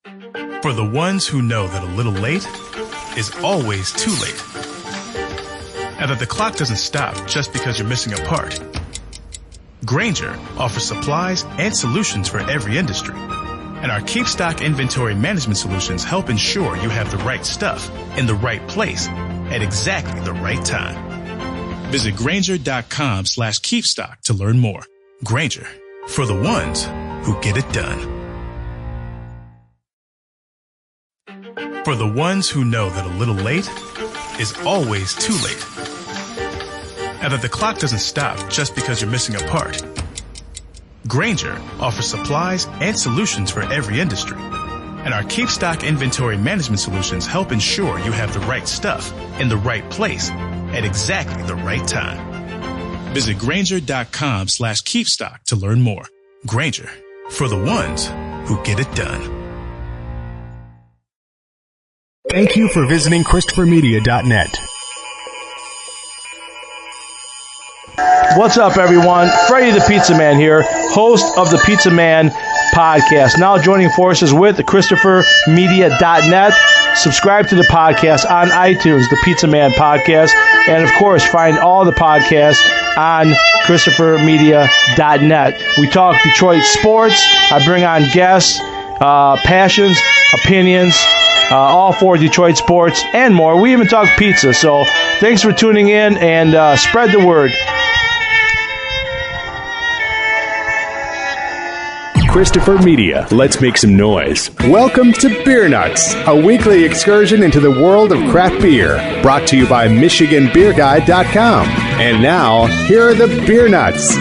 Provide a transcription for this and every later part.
For the ones who know that a little late is always too late, and that the clock doesn't stop just because you're missing a part, Grainger offers supplies and solutions for every industry. And our KeepStock inventory management solutions help ensure you have the right stuff in the right place at exactly the right time. Visit Grainger.com/KeepStock to learn more. Grainger, for the ones who get it done. For the ones who know that a little late is always too late, and that the clock doesn't stop just because you're missing a part, Grainger offers supplies and solutions for every industry. And our KeepStock inventory management solutions help ensure you have the right stuff in the right place at exactly the right time. Visit Grainger.com/KeepStock to learn more. Grainger, for the ones who get it done. Thank you for visiting ChristopherMedia.net. What's up, everyone? Freddie the Pizza Man here, host of the Pizza Man podcast. Now joining forces with the ChristopherMedia.net. Subscribe to the podcast on iTunes, the Pizza Man podcast. And, of course, find all the podcasts on ChristopherMedia.net. We talk Detroit sports. I bring on guests, passions, opinions, all for Detroit sports and more. We even talk pizza. So thanks for tuning in and spread the word. Christopher Media, let's make some noise. Welcome to Beer Nuts, a weekly excursion into the world of craft beer, brought to you by MichiganBeerGuide.com. And now, here are the Beer Nuts.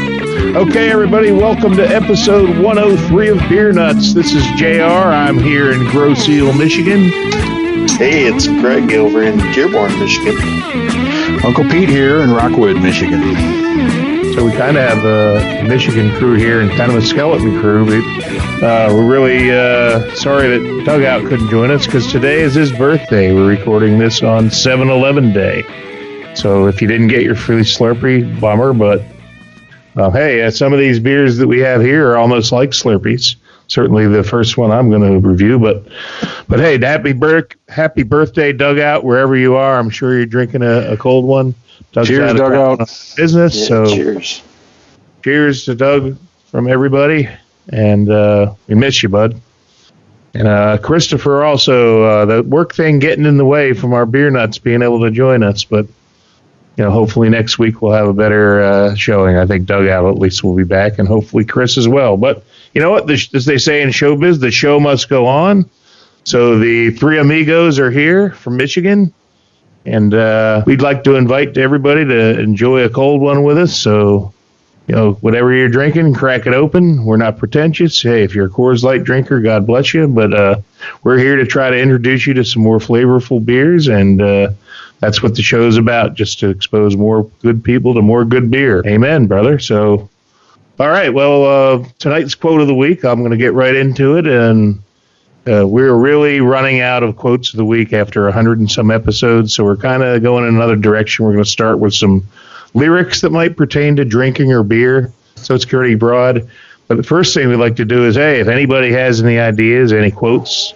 Okay, everybody, welcome to episode 103 of Beer Nuts. This is JR. I'm here in Grosse Ile, Michigan. Hey, it's Greg over in Dearborn, Michigan. Uncle Pete here in Rockwood, Michigan. So we kind of have a Michigan crew here and kind of a skeleton crew. We're really sorry that Dugout couldn't join us because today is his birthday. We're recording this on 7-Eleven Day. So if you didn't get your free Slurpee, bummer. But hey, some of these beers that we have here are almost like Slurpees. Certainly the first one I'm going to review. But hey, happy birthday, Dugout, wherever you are. I'm sure you're drinking a cold one. Doug's cheers, Dugout. Business. Yeah, so cheers to Doug from everybody. And we miss you, bud. And Christopher also, the work thing getting in the way from our Beer Nuts being able to join us. But, hopefully next week we'll have a better showing. I think Dugout at least will be back, and hopefully Chris as well. But you know what? As they say in showbiz, the show must go on. So the three amigos are here from Michigan. And we'd like to invite everybody to enjoy a cold one with us. So, whatever you're drinking, crack it open. We're not pretentious. Hey, if you're a Coors Light drinker, God bless you. But we're here to try to introduce you to some more flavorful beers. And that's what the show's about, just to expose more good people to more good beer. Amen, brother. So, all right. Well, tonight's quote of the week, I'm going to get right into it. And we're really running out of quotes of the week after 100 and some episodes, so we're kind of going in another direction. We're going to start with some lyrics that might pertain to drinking or beer, so it's pretty broad. But the first thing we'd like to do is, hey, if anybody has any ideas, any quotes,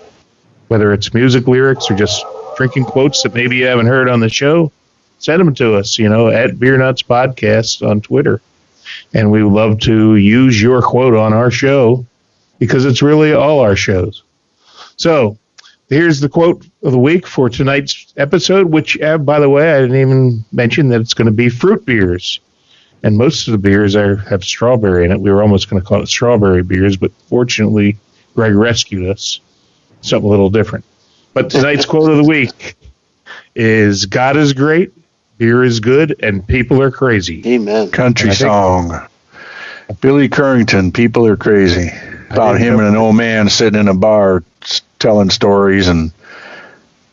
whether it's music lyrics or just drinking quotes that maybe you haven't heard on the show, send them to us, at Beer Nuts Podcast on Twitter. And we would love to use your quote on our show because it's really all our shows. So here's the quote of the week for tonight's episode, which, by the way, I didn't even mention that it's going to be fruit beers. And most of the beers have strawberry in it. We were almost going to call it strawberry beers, but fortunately, Greg rescued us. Something a little different. But tonight's quote of the week is, God is great, beer is good, and people are crazy. Amen. Country song. Billy Currington, People Are Crazy. About him and an old man sitting in a bar telling stories, and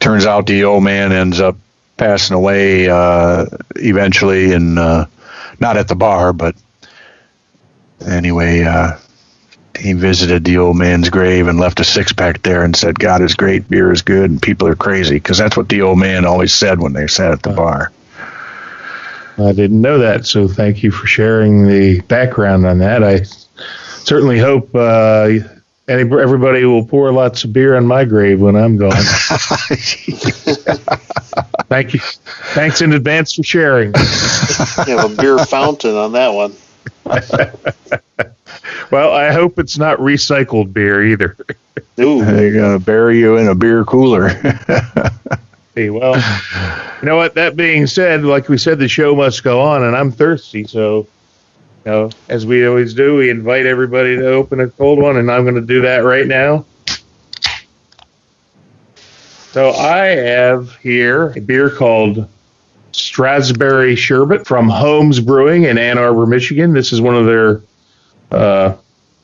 turns out the old man ends up passing away eventually, and not at the bar, but anyway, he visited the old man's grave and left a six-pack there and said, God is great, beer is good, and people are crazy, because that's what the old man always said when they sat at the bar. I didn't know that, so thank you for sharing the background on that. I certainly hope everybody will pour lots of beer on my grave when I'm gone. Thank you. Thanks in advance for sharing. You have a beer fountain on that one. Well, I hope it's not recycled beer either. Ooh. They're going to bury you in a beer cooler. Hey, well, you know what? That being said, like we said, the show must go on, and I'm thirsty. So, as we always do, we invite everybody to open a cold one, and I'm going to do that right now. So I have here a beer called Strasberry Sherbet from Holmes Brewing in Ann Arbor, Michigan. This is one of their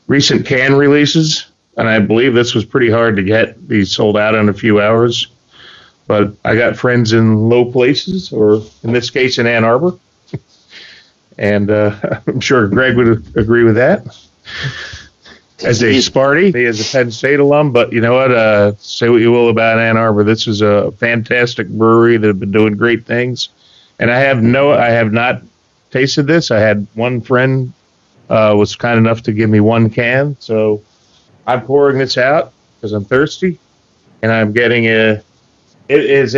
recent can releases, and I believe this was pretty hard to get. These sold out in a few hours. But I got friends in low places, or in this case in Ann Arbor. And I'm sure Greg would agree with that. As a Sparty, he is a Penn State alum, but you know what? Say what you will about Ann Arbor. This is a fantastic brewery that have been doing great things. And I have not tasted this. I had one friend was kind enough to give me one can. So I'm pouring this out because I'm thirsty. And I'm getting it is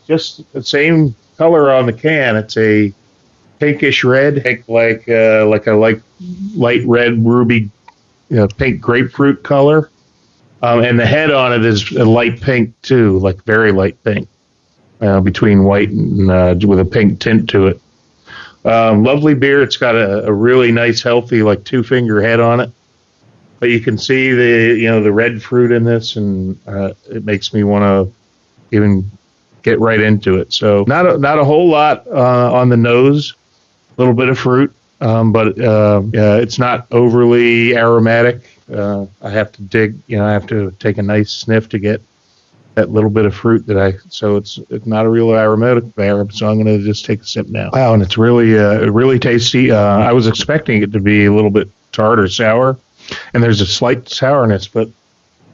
just the same color on the can. It's a pinkish red, like a light red ruby, pink grapefruit color. And the head on it is a light pink too, like very light pink, between white and with a pink tint to it. Lovely beer. It's got a really nice, healthy, like 2-finger head on it. But you can see the red fruit in this, and it makes me want to even get right into it. So not a whole lot on the nose, a little bit of fruit, but it's not overly aromatic. I have to dig, I have to take a nice sniff to get that little bit of fruit so it's not a real aromatic beer. So I'm going to just take a sip now. Wow, and it's really tasty. I was expecting it to be a little bit tart or sour, and there's a slight sourness, but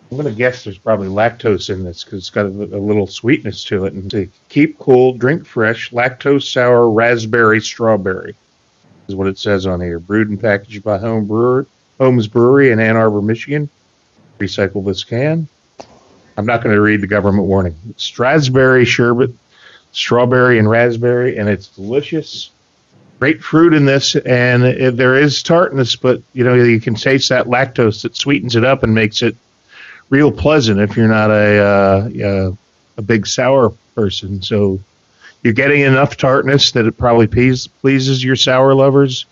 I'm going to guess there's probably lactose in this because it's got a little sweetness to it. And to keep cool, drink fresh, lactose sour raspberry strawberry is what it says on here. Brewed and packaged by Holmes Brewery in Ann Arbor, Michigan. Recycle this can. I'm not going to read the government warning. It's Strasberry Sherbet, strawberry and raspberry, and it's delicious. Great fruit in this, and there is tartness, but you can taste that lactose that sweetens it up and makes it real pleasant if you're not a big sour person. So you're getting enough tartness that it probably pleases your sour lovers,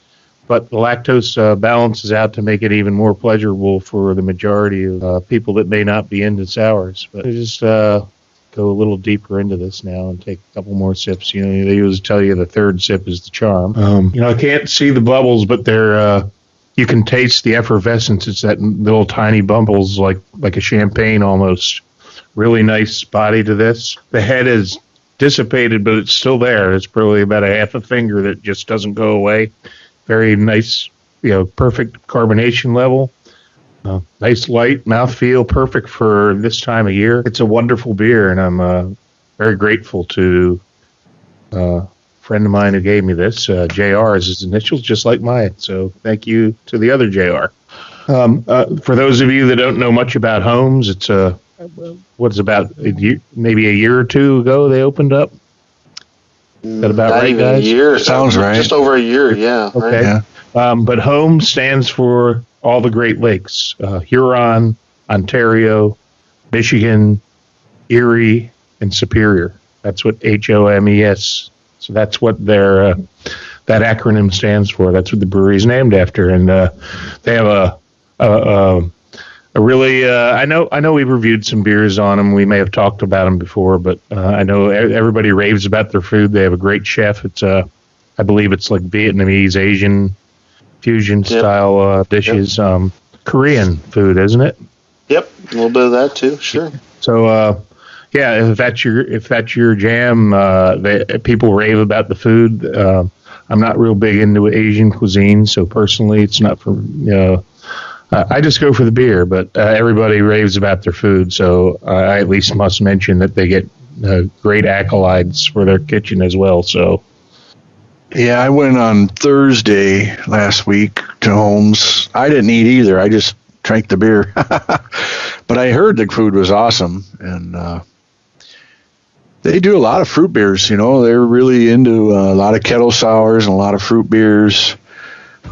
but the lactose balances out to make it even more pleasurable for the majority of people that may not be into sours. But I just go a little deeper into this now and take a couple more sips. They usually tell you the third sip is the charm. I can't see the bubbles, but they're you can taste the effervescence. It's that little tiny bubbles, like a champagne almost. Really nice body to this. The head is dissipated, but it's still there. It's probably about a half a finger that just doesn't go away. Very nice, perfect carbonation level. Nice light mouthfeel, perfect for this time of year. It's a wonderful beer, and I'm very grateful to friend of mine who gave me this. JR is his initials, just like mine. So thank you to the other JR. For those of you that don't know much about Holmes, it's about maybe a year or two ago they opened up. Is that about right, guys? A year. Sounds right. Just over a year, yeah. Okay. Right. Yeah. But Holmes stands for all the Great Lakes. Huron, Ontario, Michigan, Erie, and Superior. That's what HOMES. So that's what that acronym stands for. That's what the brewery is named after. And they have a really I know we've reviewed some beers on them. We may have talked about them before, but I know everybody raves about their food. They have a great chef. It's I believe it's like Vietnamese, Asian fusion style dishes. Yep. Korean food, isn't it? Yep, a little bit of that too. Sure. So yeah, if that's your jam, people rave about the food. I'm not real big into Asian cuisine, so personally, it's not for I just go for the beer. But everybody raves about their food, so I at least must mention that they get great accolades for their kitchen as well. So yeah, I went on Thursday last week to Holmes. I didn't eat either. I just drank the beer. But I heard the food was awesome, and they do a lot of fruit beers. They're really into a lot of kettle sours and a lot of fruit beers,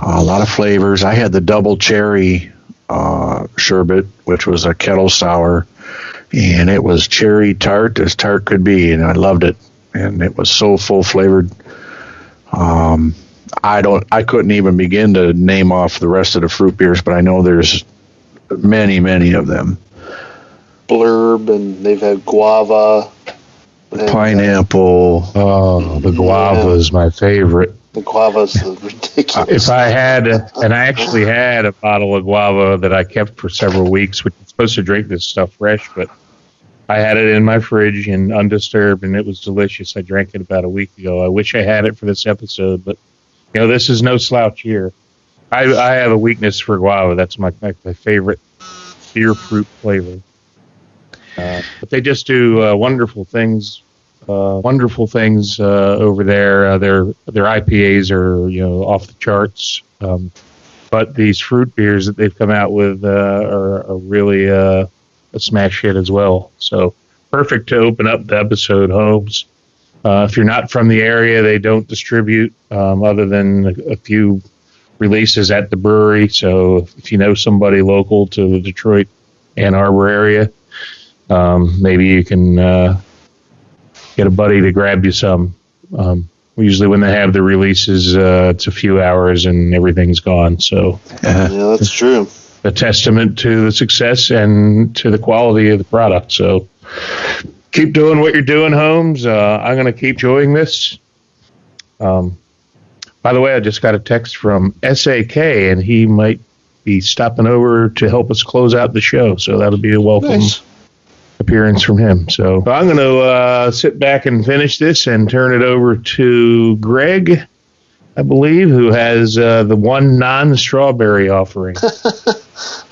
a lot of flavors. I had the double cherry sherbet, which was a kettle sour, and it was cherry tart as tart could be, and I loved it. And it was so full flavored. I couldn't even begin to name off the rest of the fruit beers, but I know there's many, many of them. Blurb, and they've had guava. The pineapple. Oh, the guava is my favorite. The guava's ridiculous. If I had, and I actually had a bottle of guava that I kept for several weeks, which is supposed to drink this stuff fresh, but I had it in my fridge and undisturbed, and it was delicious. I drank it about a week ago. I wish I had it for this episode, but this is no slouch here. I have a weakness for guava. That's my favorite beer fruit flavor. But they just do wonderful things. Over there. Their IPAs are off the charts. But these fruit beers that they've come out with are really a smash hit as well. So perfect to open up the episode, Holmes. If you're not from the area, they don't distribute other than a few releases at the brewery. So if you know somebody local to the Detroit, Ann Arbor area, maybe you can get a buddy to grab you some. Usually when they have the releases, it's a few hours and everything's gone. So yeah, that's true. A testament to the success and to the quality of the product. So keep doing what you're doing, Holmes. I'm going to keep enjoying this. By the way, I just got a text from SAK, and he might be stopping over to help us close out the show. So that'll be a welcome appearance from him. So I'm going to sit back and finish this and turn it over to Greg, I believe, who has the one non-strawberry offering.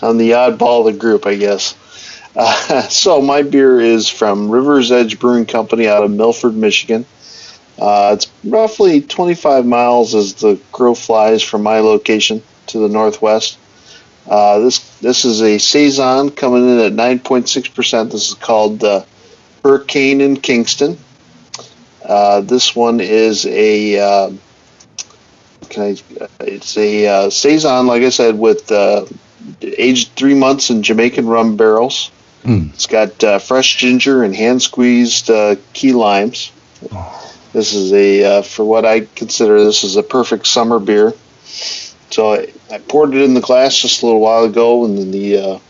I'm the oddball of the group, I guess. So my beer is from River's Edge Brewing Company out of Milford, Michigan. It's roughly 25 miles as the crow flies from my location to the northwest. This is a Saison coming in at 9.6%. This is called Hurricane in Kingston. This one is it's a Saison, like I said, with aged 3 months in Jamaican rum barrels. It's got fresh ginger and hand-squeezed key limes. This is for what I consider, this is a perfect summer beer. So I poured it in the glass just a little while ago, and then the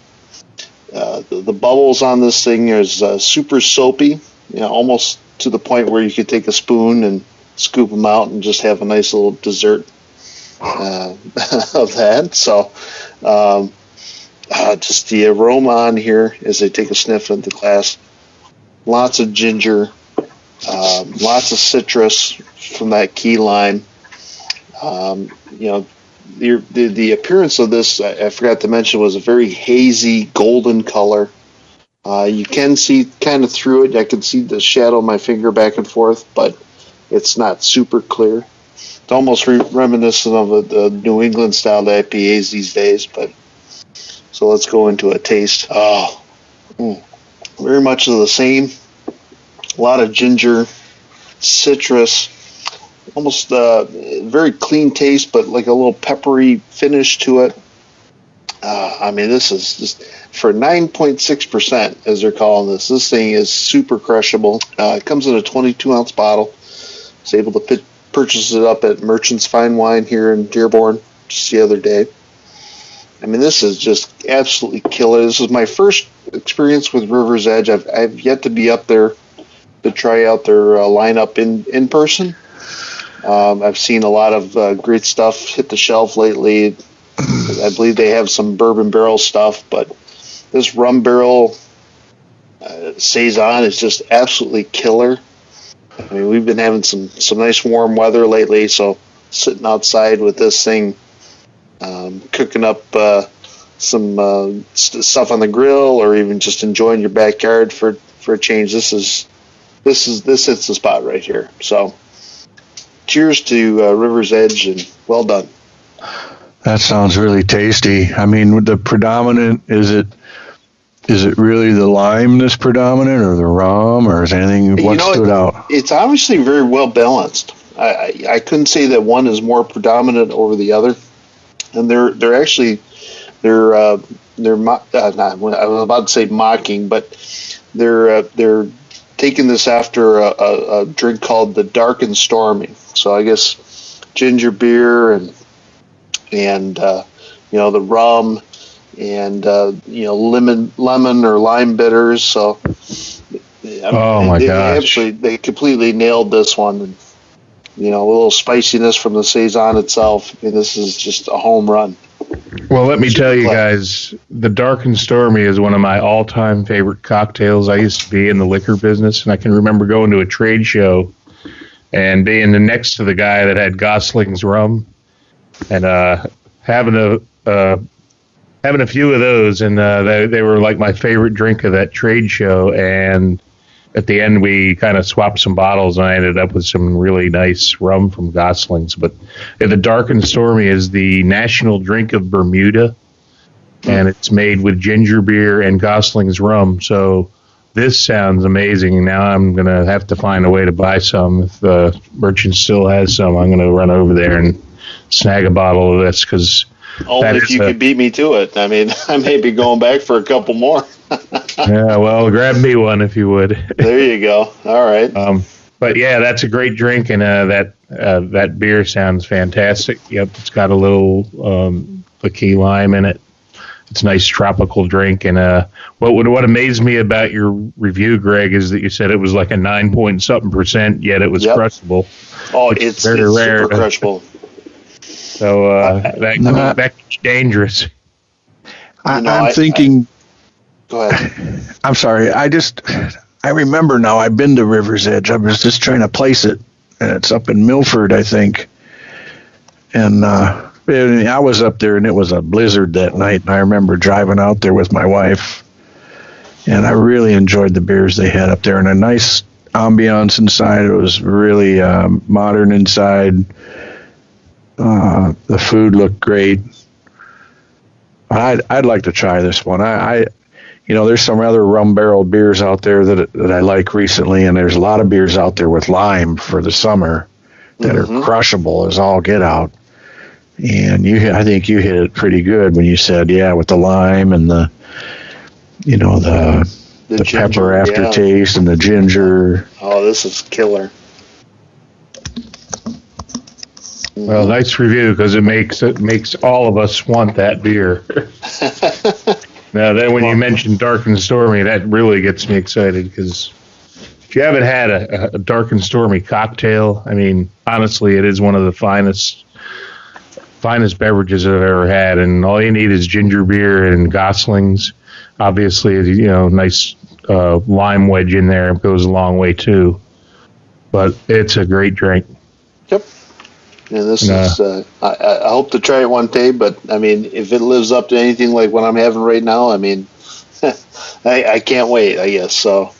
bubbles on this thing is super soapy, almost to the point where you could take a spoon and scoop them out and just have a nice little dessert of that. So just the aroma on here as I take a sniff at the glass. Lots of ginger, lots of citrus from that key lime. The appearance of this, I forgot to mention, was a very hazy golden color. You can see kind of through it. I can see the shadow of my finger back and forth, but it's not super clear. It's almost reminiscent of the New England style IPAs these days. But so let's go into a taste. Very much of the same. A lot of ginger, citrus, almost very clean taste, but like a little peppery finish to it. This is just for 9.6%, as they're calling this. This thing is super crushable. It comes in a 22-ounce bottle. I was able to purchase it up at Merchant's Fine Wine here in Dearborn just the other day. This is just absolutely killer. This is my first experience with River's Edge. I've yet to be up there to try out their lineup in person. I've seen a lot of great stuff hit the shelf lately. I believe they have some bourbon barrel stuff, but this rum barrel Saison is just absolutely killer. We've been having some nice warm weather lately, so sitting outside with this thing, cooking up some stuff on the grill, or even just enjoying your backyard for a change. This hits the spot right here. So cheers to River's Edge, and well done. That sounds really tasty. I mean, the predominant, is it really the lime that's predominant, or the rum, or is anything, what stood out? It's obviously very well balanced. I couldn't say that one is more predominant over the other. And I was about to say mocking, but they're taking this after a drink called the Dark and Stormy. So I guess ginger beer and the rum and lemon or lime bitters. So they completely nailed this one. And, a little spiciness from the Saison itself. I mean, this is just a home run. Well, let me tell you guys, the Dark and Stormy is one of my all-time favorite cocktails. I used to be in the liquor business, and I can remember going to a trade show and being next to the guy that had Gosling's rum and having a few of those, and they were like my favorite drink of that trade show. And at the end, we kind of swapped some bottles, and I ended up with some really nice rum from Gosling's. But the Dark and Stormy is the national drink of Bermuda, and it's made with ginger beer and Gosling's rum. So this sounds amazing. Now I'm going to have to find a way to buy some. If the merchant still has some, I'm going to run over there and snag a bottle of this, because only if you could beat me to it. I mean, I may be going back for a couple more. Yeah, well, grab me one if you would. There you go. All right. But yeah, that's a great drink, and that beer sounds fantastic. Yep, it's got a little key lime in it. It's a nice tropical drink, and what amazed me about your review, Greg, is that you said it was like a 9-point-something%, yet it was crushable. Oh, it's very rare. Super crushable. So that's dangerous. I'm thinking. Go ahead. I'm sorry. I remember now. I've been to River's Edge. I was just trying to place it, and it's up in Milford, I think. And I was up there, and it was a blizzard that night. And I remember driving out there with my wife, and I really enjoyed the beers they had up there, and a nice ambiance inside. It was really modern inside. The food looked great. I'd like to try this one. There's some other rum barrel beers out there that I like recently, and there's a lot of beers out there with lime for the summer that are crushable as all get out. And I think you hit it pretty good when you said, with the lime and the ginger, pepper aftertaste and the ginger. Oh, this is killer. Well, nice review, because it makes all of us want that beer. Now, then when you mention Dark and Stormy, that really gets me excited, because if you haven't had a Dark and Stormy cocktail, I mean, honestly, it is one of the finest beverages I've ever had, and all you need is ginger beer and Gosling's. Obviously, nice lime wedge in there goes a long way too. But it's a great drink. Yep. And this is, I hope to try it one day, but I mean, if it lives up to anything like what I'm having right now, I mean, I can't wait, I guess. So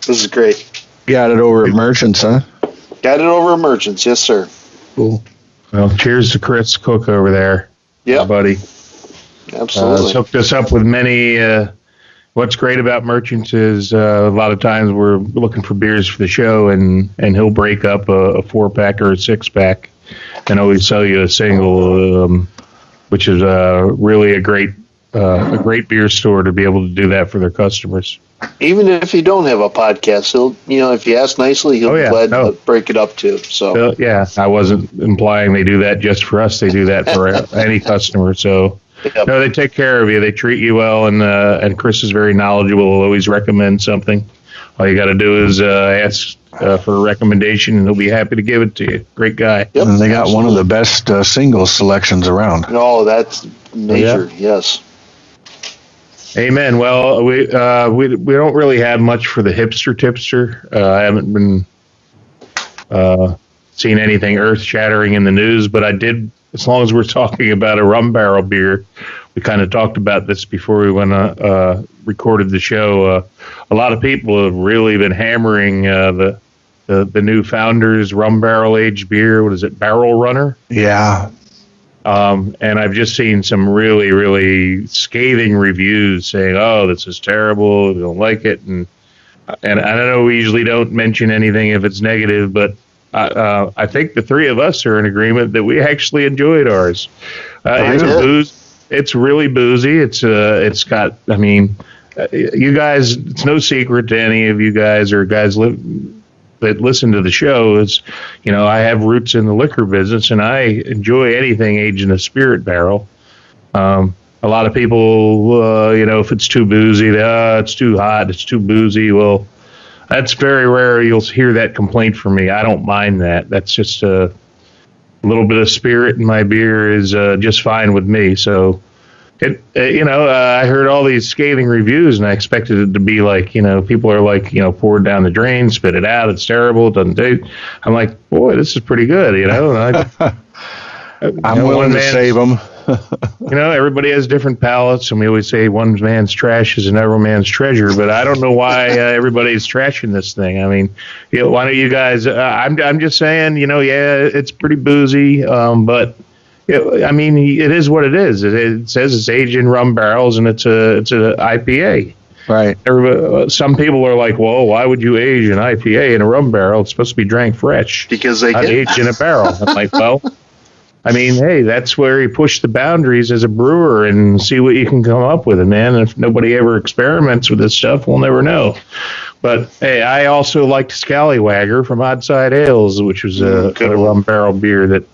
this is great. Got it over at Merchants, huh? Got it over at Merchants, yes, sir. Cool. Well, cheers to Chris Cook over there. Yeah, buddy. Absolutely. He's hooked us up with many. What's great about Merchants is a lot of times we're looking for beers for the show, and he'll break up a 4-pack or a 6-pack and always sell you a single, which is really a great beer store to be able to do that for their customers. Even if you don't have a podcast, he'll, if you ask nicely, he'll be glad to break it up too. So I wasn't implying they do that just for us. They do that for any customer. So no, they take care of you. They treat you well, and Chris is very knowledgeable. He'll always recommend something. All you got to do is ask for a recommendation, and he'll be happy to give it to you. Great guy. Yep, and they got one of the best singles selections around. Oh, that's major. Yes. Amen. Well, we don't really have much for the hipster tipster. I haven't been seeing anything earth-shattering in the news, but I did. As long as we're talking about a rum barrel beer, we kind of talked about this before we recorded the show. A lot of people have really been hammering the new Founders rum barrel aged beer. What is it, Barrel Runner? Yeah. And I've just seen some really, really scathing reviews saying, "Oh, this is terrible. We don't like it." And I know we usually don't mention anything if it's negative, but I think the three of us are in agreement that we actually enjoyed ours. It's really boozy. It's got. I mean, you guys. It's no secret to any of you guys or guys that listen to the show is, I have roots in the liquor business, and I enjoy anything aged in a spirit barrel. A lot of people, if it's too boozy, it's too hot, it's too boozy. Well, that's very rare. You'll hear that complaint from me. I don't mind that. That's just a little bit of spirit in my beer is just fine with me. So, I heard all these scathing reviews, and I expected it to be like, people are like, pour it down the drain, spit it out, it's terrible, it doesn't taste. I'm like, boy, this is pretty good, I'm willing to save them. Everybody has different palates, and we always say one man's trash is another man's treasure, but I don't know why everybody's trashing this thing. I mean, why don't you guys, I'm just saying, it's pretty boozy, but it is what it is. It says it's aged in rum barrels, and it's a IPA. Right. Some people are like, well, why would you age an IPA in a rum barrel? It's supposed to be drank fresh. Because they not can. aged in a barrel. I'm like, well, hey, that's where you push the boundaries as a brewer and see what you can come up with. And, man, if nobody ever experiments with this stuff, we'll never know. But, hey, I also liked Scallywagger from Oddside Ales, which was a rum barrel beer that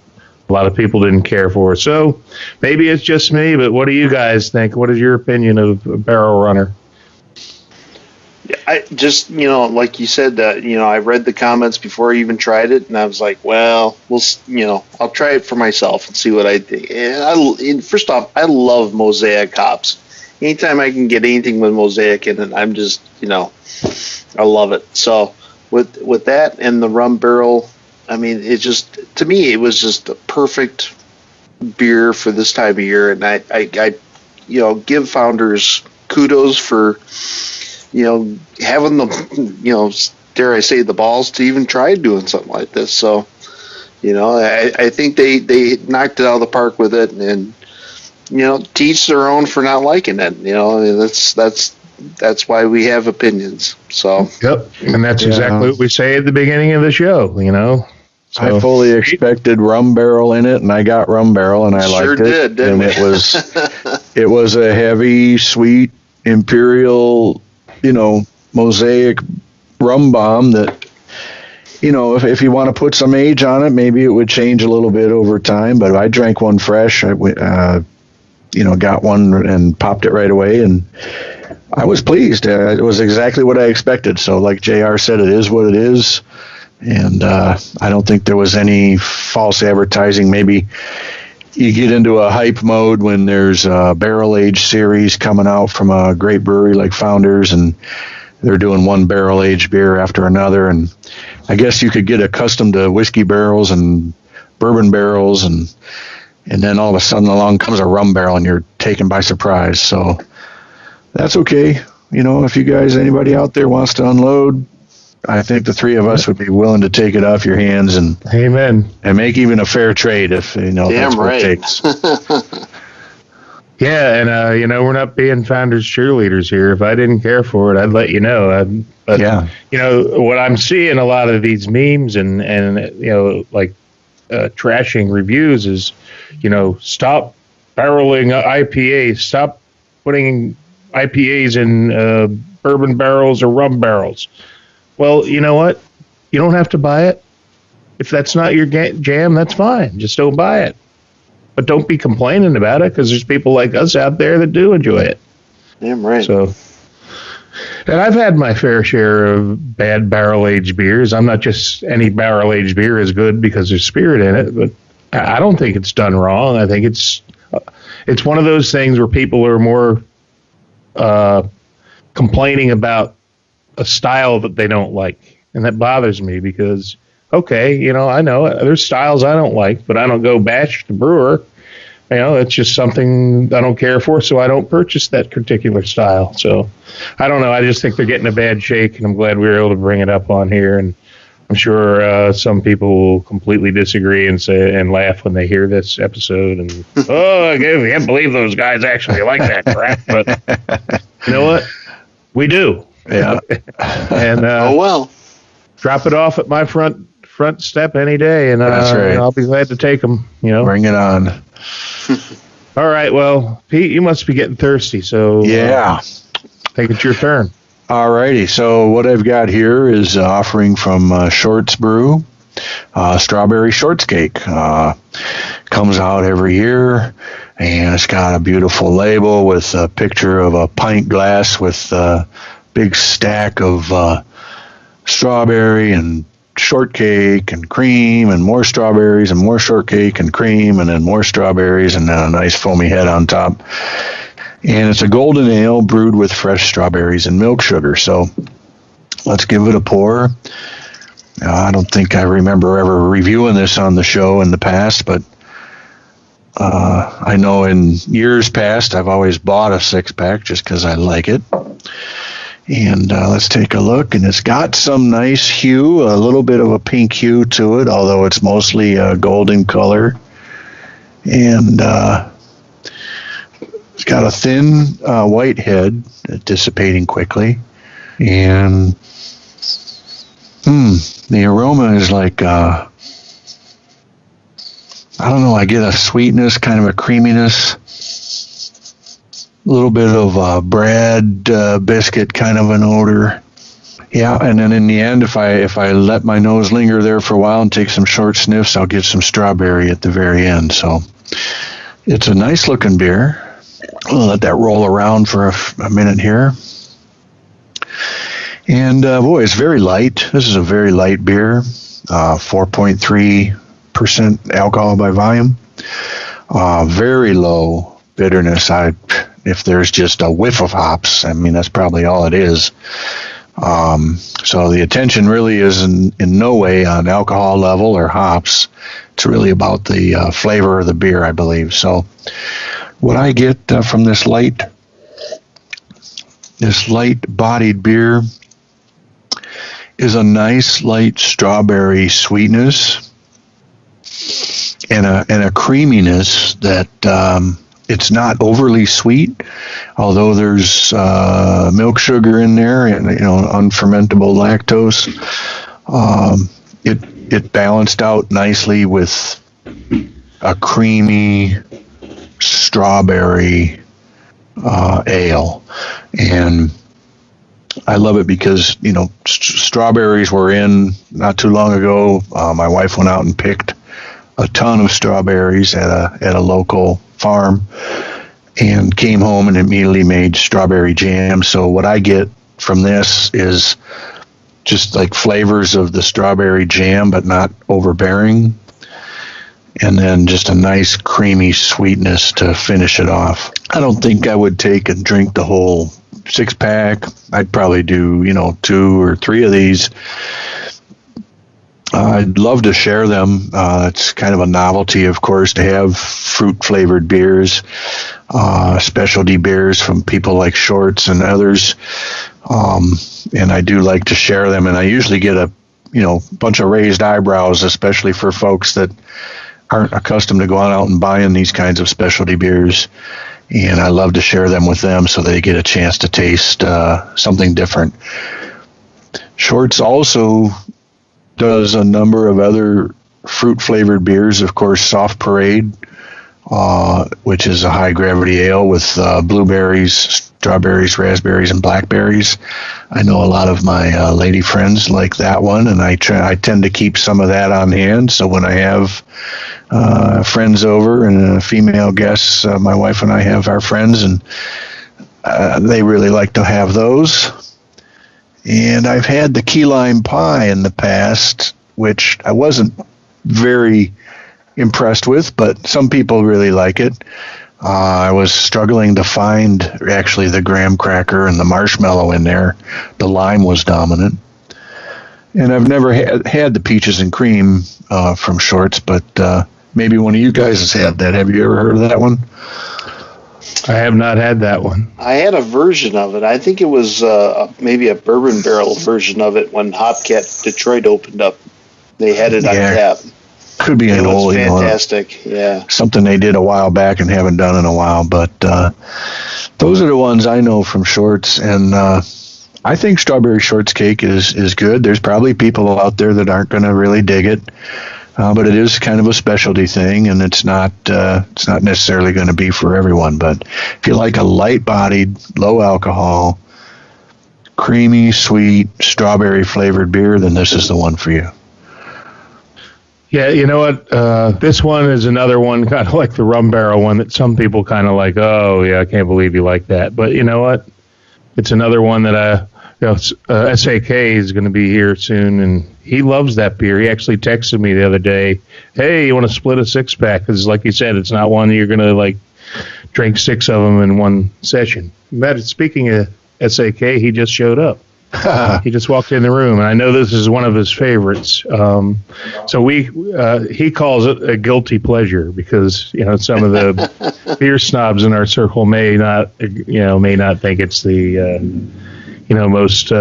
a lot of people didn't care for. So maybe it's just me, but what do you guys think? What is your opinion of a Barrel Runner? I just, like you said, I read the comments before I even tried it, and I was like, well, I'll try it for myself and see what I think. And first off, I love Mosaic hops. Anytime I can get anything with Mosaic in it, I'm just, I love it. So with that and the rum barrel, I mean, to me, it was just the perfect beer for this time of year. And I give Founders kudos for, having the, dare I say, the balls to even try doing something like this. So, I think they knocked it out of the park with it, and, teach their own for not liking it. That's why we have opinions. So, yep. And that's exactly what we say at the beginning of the show, So. I fully expected rum barrel in it, and I got rum barrel, and I liked it. Did, didn't and we? it was a heavy, sweet, imperial, Mosaic rum bomb that, if you want to put some age on it, maybe it would change a little bit over time. But I drank one fresh. I got one and popped it right away, and I was pleased. It was exactly what I expected. So, like JR said, it is what it is. And I don't think there was any false advertising. Maybe you get into a hype mode when there's a barrel age series coming out from a great brewery like Founders, and they're doing one barrel aged beer after another. And I guess you could get accustomed to whiskey barrels and bourbon barrels, and then all of a sudden along comes a rum barrel, and you're taken by surprise. So that's okay. If you guys, anybody out there wants to unload, I think the three of us would be willing to take it off your hands and amen, and make even a fair trade if that's what it takes. Yeah, and we're not being Founders cheerleaders here. If I didn't care for it, I'd let you know. But what I'm seeing a lot of these memes and trashing reviews is, stop barreling IPAs, stop putting IPAs in bourbon barrels or rum barrels. Well, you know what? You don't have to buy it. If that's not your jam, that's fine. Just don't buy it. But don't be complaining about it, because there's people like us out there that do enjoy it. Damn right. So, and I've had my fair share of bad barrel-aged beers. I'm not just any barrel-aged beer is good because there's spirit in it, but I don't think it's done wrong. I think it's one of those things where people are more complaining about a style that they don't like, and that bothers me because, okay, I know there's styles I don't like, but I don't go bash the brewer. It's just something I don't care for, so I don't purchase that particular style. So I don't know. I just think they're getting a bad shake, and I'm glad we were able to bring it up on here. And I'm sure some people will completely disagree and say and laugh when they hear this episode. And I can't believe those guys actually like that crap. But you know what? We do. Yeah. And well, drop it off at my front step any day, and That's right. I'll be glad to take them. Bring it on. All right. Well, Pete, you must be getting thirsty, so Yeah. I think it's your turn. Alrighty, so what I've got here is offering from Shorts Brew, Strawberry Shorts Cake. Comes out every year, and it's got a beautiful label with a picture of a pint glass with a big stack of strawberry and shortcake and cream and more strawberries and more shortcake and cream and then more strawberries and then a nice foamy head on top. And it's a golden ale brewed with fresh strawberries and milk sugar. So let's give it a pour. I don't think I remember ever reviewing this on the show in the past, but I know in years past I've always bought a 6-pack just because I like it. And let's take a look. And it's got some nice hue, a little bit of a pink hue to it, although it's mostly golden color. And it's got a thin white head dissipating quickly. And the aroma is like, I don't know, I get a sweetness, kind of a creaminess, a little bit of bread, biscuit kind of an odor. Yeah, and then in the end, if I let my nose linger there for a while and take some short sniffs, I'll get some strawberry at the very end. So it's a nice looking beer. I'll let that roll around for a minute here. And boy, it's very light. This is a very light beer, 4.3% alcohol by volume. Very low bitterness. If there's just a whiff of hops, I mean, that's probably all it is. So the attention really is in no way on alcohol level or hops. It's really about the flavor of the beer, I believe. So what I get from this light-bodied beer is a nice light strawberry sweetness and a creaminess that it's not overly sweet, although there's milk sugar in there and unfermentable lactose. It balanced out nicely with a creamy strawberry ale, and I love it because strawberries were in not too long ago. My wife went out and picked a ton of strawberries at a local farm and came home and immediately made strawberry jam. So what I get from this is just like flavors of the strawberry jam, but not overbearing. And then just a nice creamy sweetness to finish it off. I don't think I would take and drink the whole 6-pack. I'd probably do, 2 or 3 of these. I'd love to share them. It's kind of a novelty, of course, to have fruit-flavored beers, specialty beers from people like Shorts and others. And I do like to share them, and I usually get a bunch of raised eyebrows, especially for folks that aren't accustomed to going out and buying these kinds of specialty beers. And I love to share them with them so they get a chance to taste something different. Shorts also does a number of other fruit-flavored beers. Of course, Soft Parade, which is a high-gravity ale with blueberries, strawberries, raspberries, and blackberries. I know a lot of my lady friends like that one, and I tend to keep some of that on hand. So when I have friends over and female guests, my wife and I have our friends, and they really like to have those. And I've had the key lime pie in the past, which I wasn't very impressed with, but some people really like it. I was struggling to find actually the graham cracker and the marshmallow in there. The lime was dominant. And I've never had the peaches and cream from Shorts, but maybe one of you guys has had that. Have you ever heard of that one? I have not had that one. I had a version of it. I think it was maybe a bourbon barrel version of it when Hopcat Detroit opened up. They had it on tap. Could be an old, fantastic. Yeah, something they did a while back and haven't done in a while. But those are the ones I know from Shorts, and I think strawberry shortcake is good. There's probably people out there that aren't going to really dig it. But it is kind of a specialty thing, and it's not necessarily going to be for everyone. But if you like a light-bodied, low-alcohol, creamy, sweet, strawberry-flavored beer, then this is the one for you. Yeah, you know what? This one is another one, kind of like the rum barrel one, that some people kind of like, oh, yeah, I can't believe you like that. But you know what? It's another one that SAK is going to be here soon, and he loves that beer. He actually texted me the other day, hey, you want to split a 6-pack? Because like you said, it's not one you're going to like drink 6 of them in one session. Speaking of SAK, he just showed up. He just walked in the room, and I know this is one of his favorites. So he calls it a guilty pleasure because some of the beer snobs in our circle may not think it's the most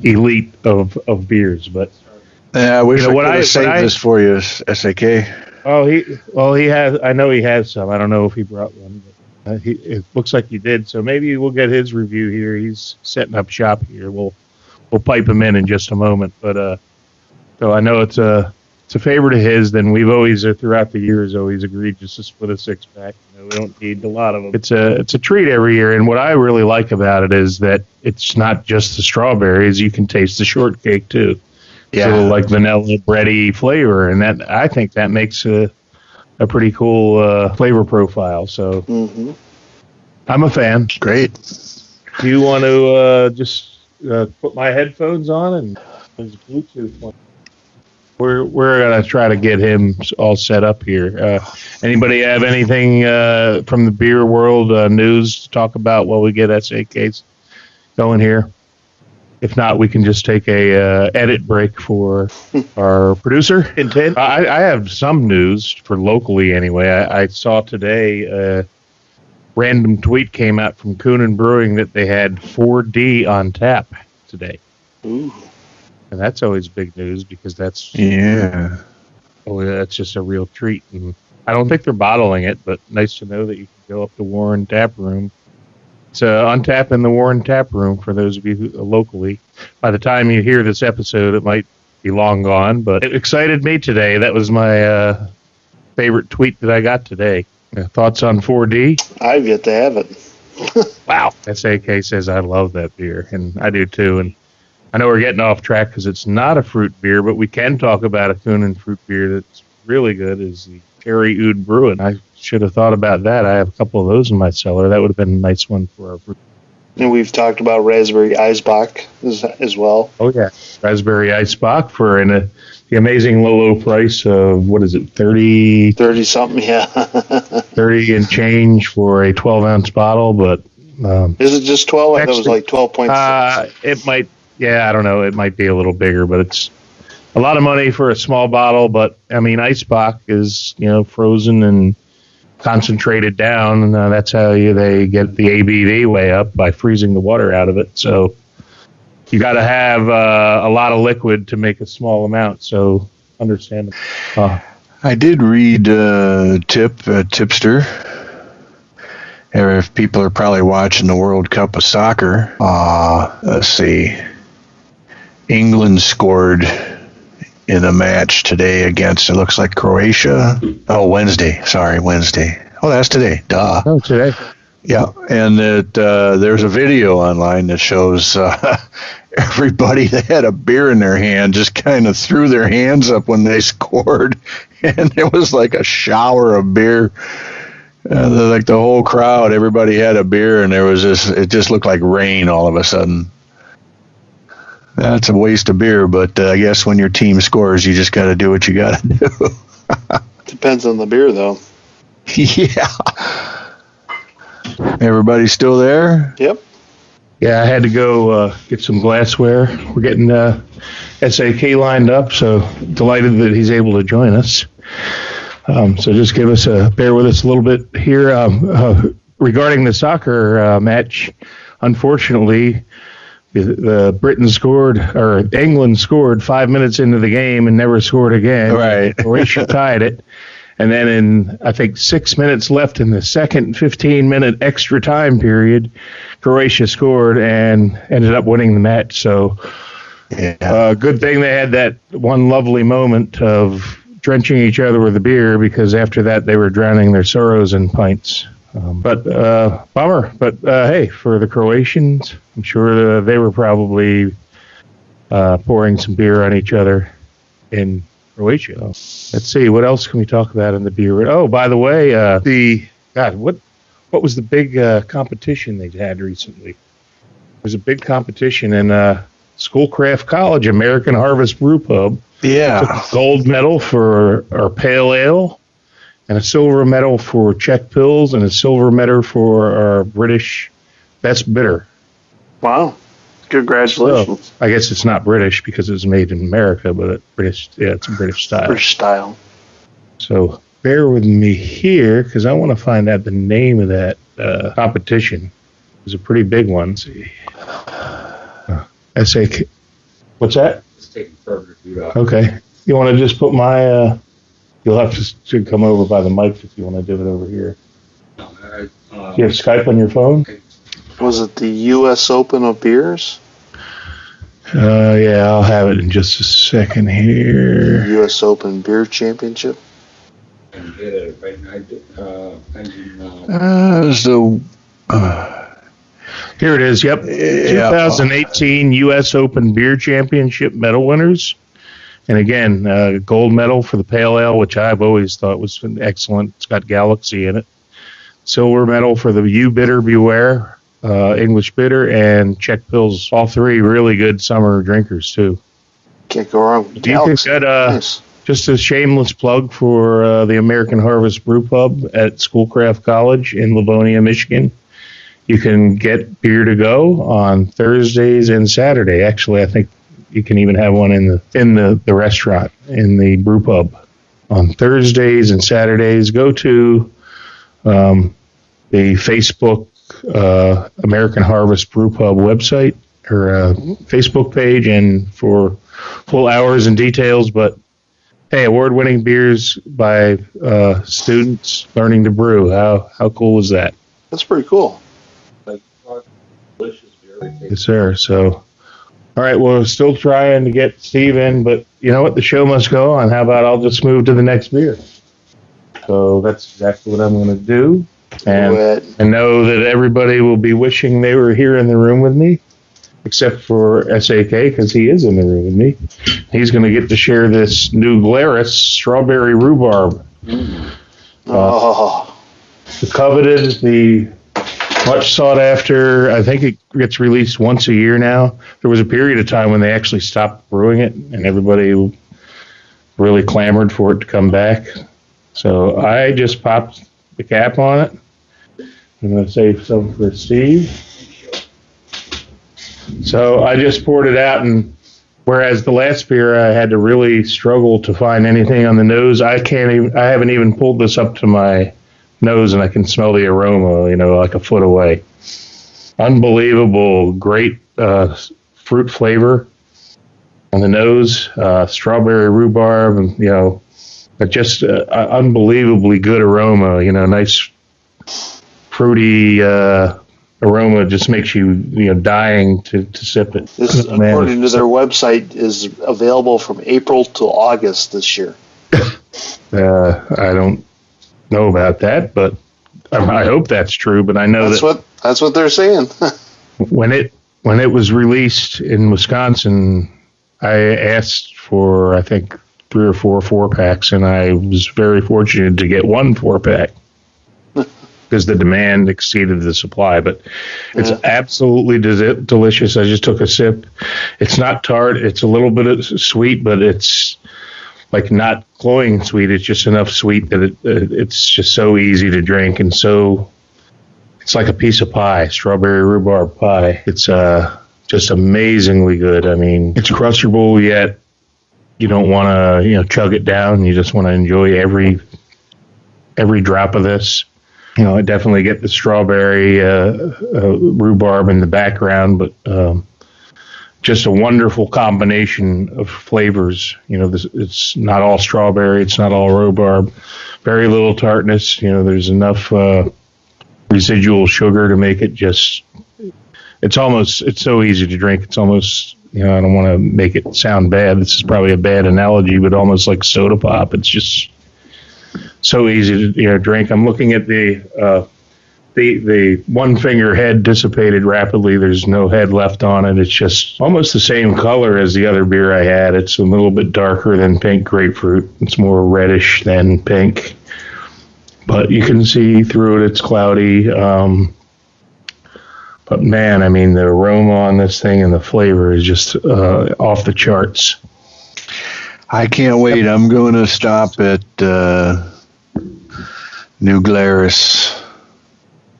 elite of beers, but I wish I could have saved this for you, SAK. He has. I know he has some. I don't know if he brought one, but it looks like he did. So maybe we'll get his review here. He's setting up shop here. We'll pipe him in just a moment. But so I know it's a favorite of his. Then we've always throughout the years always agreed just to split a 6-pack. We don't need a lot of them. It's a treat every year, and what I really like about it is that it's not just the strawberries. You can taste the shortcake too. Yeah, so like vanilla bready flavor, and that I think that makes a pretty cool flavor profile. So I'm a fan. Great. Do you want to just put my headphones on and there's Bluetooth one? We're gonna try to get him all set up here. Anybody have anything from the beer world news to talk about while we get SAKs going here? If not, we can just take a edit break for our producer. I have some news for locally anyway. I saw today a random tweet came out from Coonan Brewing that they had 4D on tap today. Ooh. And that's always big news because that's just a real treat. And I don't think they're bottling it, but nice to know that you can go up to Warren Tap Room. It's on tap in the Warren Tap Room for those of you who locally. By the time you hear this episode, it might be long gone, but it excited me today. That was my favorite tweet that I got today. Thoughts on 4D? I've yet to have it. Wow. SAK says I love that beer, and I do too. And I know we're getting off track because it's not a fruit beer, but we can talk about a Coonan fruit beer that's really good is the Cherry Oud Bruin. I should have thought about that. I have a couple of those in my cellar. That would have been a nice one for our fruit. And we've talked about Raspberry Eisbach as well. Oh, yeah. Raspberry Eisbach for the amazing low price of, what is it, 30-something, yeah. 30 and change for a 12-ounce bottle, but... is it just 12? I thought it was like 12.6. It might... Yeah, I don't know. It might be a little bigger, but it's a lot of money for a small bottle. But, I mean, Eisbach is, frozen and concentrated down. And that's how they get the ABV way up by freezing the water out of it. So you got to have a lot of liquid to make a small amount. So understandable. I did read Tipster. If people are probably watching the World Cup of Soccer, let's see. England scored in a match today against, it looks like Croatia. Oh, Wednesday. Oh, that's today. Duh. Oh, today. Yeah, and there's a video online that shows everybody that had a beer in their hand just kind of threw their hands up when they scored, and it was like a shower of beer. Like the whole crowd, everybody had a beer, and it just looked like rain all of a sudden. That's a waste of beer, but I guess when your team scores, you just got to do what you got to do. Depends on the beer, though. Yeah. Everybody still there? Yep. Yeah, I had to go get some glassware. We're getting SAK lined up, so delighted that he's able to join us. So just bear with us a little bit here. Regarding the soccer match, unfortunately, the England scored 5 minutes into the game and never scored again. Right. Croatia tied it. And then in, I think, 6 minutes left in the second 15-minute extra time period, Croatia scored and ended up winning the match. So good thing they had that one lovely moment of drenching each other with a beer, because after that they were drowning their sorrows in pints. Bummer. But hey, for the Croatians, I'm sure they were probably pouring some beer on each other in Croatia. Let's see, what else can we talk about in the beer? Oh, by the way, what was the big competition they had recently? It was a big competition in Schoolcraft College, American Harvest Brew Pub. Yeah. Took a gold medal for our pale ale, and a silver medal for Czech Pils, and a silver medal for our British best bitter. Wow. Congratulations. So, I guess it's not British because it was made in America, but it's a British style. British style. So bear with me here, because I want to find out the name of that competition. It was a pretty big one. Let's see. SAK. What's that? It's taking forever to do that. Okay. You want to just put my... you'll have to come over by the mic if you want to do it over here. Do you have Skype on your phone? Was it the U.S. Open of beers? Yeah, I'll have it in just a second here. U.S. Open Beer Championship? Here it is, yep. 2018 U.S. Open Beer Championship medal winners. And again, gold medal for the Pale Ale, which I've always thought was excellent. It's got Galaxy in it. Silver medal for the U Bitter Beware, English Bitter, and Czech Pils. All three really good summer drinkers, too. Can't go wrong with Do you think that, nice. Just a shameless plug for the American Harvest Brew Pub at Schoolcraft College in Livonia, Michigan. You can get beer to go on Thursdays and Saturday. Actually, I think you can even have one in the restaurant, in the brew pub. On Thursdays and Saturdays, go to the Facebook American Harvest Brew Pub website or Facebook page, and for full hours and details. But hey, award-winning beers by students learning to brew. How cool is that? That's pretty cool. Delicious beer. Yes, sir. So, all right, we're still trying to get Steve in, but you know what? The show must go on. How about I'll just move to the next beer? So that's exactly what I'm going to do. And I know that everybody will be wishing they were here in the room with me, except for SAK, because he is in the room with me. He's going to get to share this new Glarus strawberry rhubarb. The coveted, the much sought after. I think it gets released once a year now. There was a period of time when they actually stopped brewing it, and everybody really clamored for it to come back. So I just popped the cap on it. I'm going to save some for Steve. So I just poured it out, and whereas the last beer I had to really struggle to find anything on the nose, I haven't even pulled this up to my nose, and I can smell the aroma, like a foot away. Unbelievable, great fruit flavor on the nose, strawberry rhubarb, and just unbelievably good aroma. Nice fruity aroma, just makes you dying to sip it. This, according to their website, is available from April to August this year. I don't know about that, but I hope that's true. But I know that's what they're saying. when it was released in Wisconsin, I asked for I think 3 or 4 4-packs, and I was very fortunate to get 1 4-pack because the demand exceeded the supply. But it's absolutely delicious. I just took a sip. It's not tart. It's a little bit sweet, but it's like not cloying sweet. It's just enough sweet that it's just so easy to drink, and so it's like a piece of pie, strawberry rhubarb pie. It's just amazingly good. I mean, it's crushable, yet you don't want to chug it down. You just want to enjoy every every drop of this. I definitely get the strawberry rhubarb in the background, but just a wonderful combination of flavors. It's not all strawberry, it's not all rhubarb. Very little tartness. There's enough residual sugar to make it just. It's so easy to drink. It's almost, I don't want to make it sound bad. This is probably a bad analogy, but almost like soda pop. It's just so easy to drink. I'm looking at the one finger head dissipated rapidly. There's no head left on it. It's just almost the same color as the other beer I had. It's a little bit darker than pink grapefruit. It's more reddish than pink, but you can see through it. It's cloudy. But man, I mean, the aroma on this thing and the flavor is just off the charts. I can't wait. I'm going to stop at New Glarus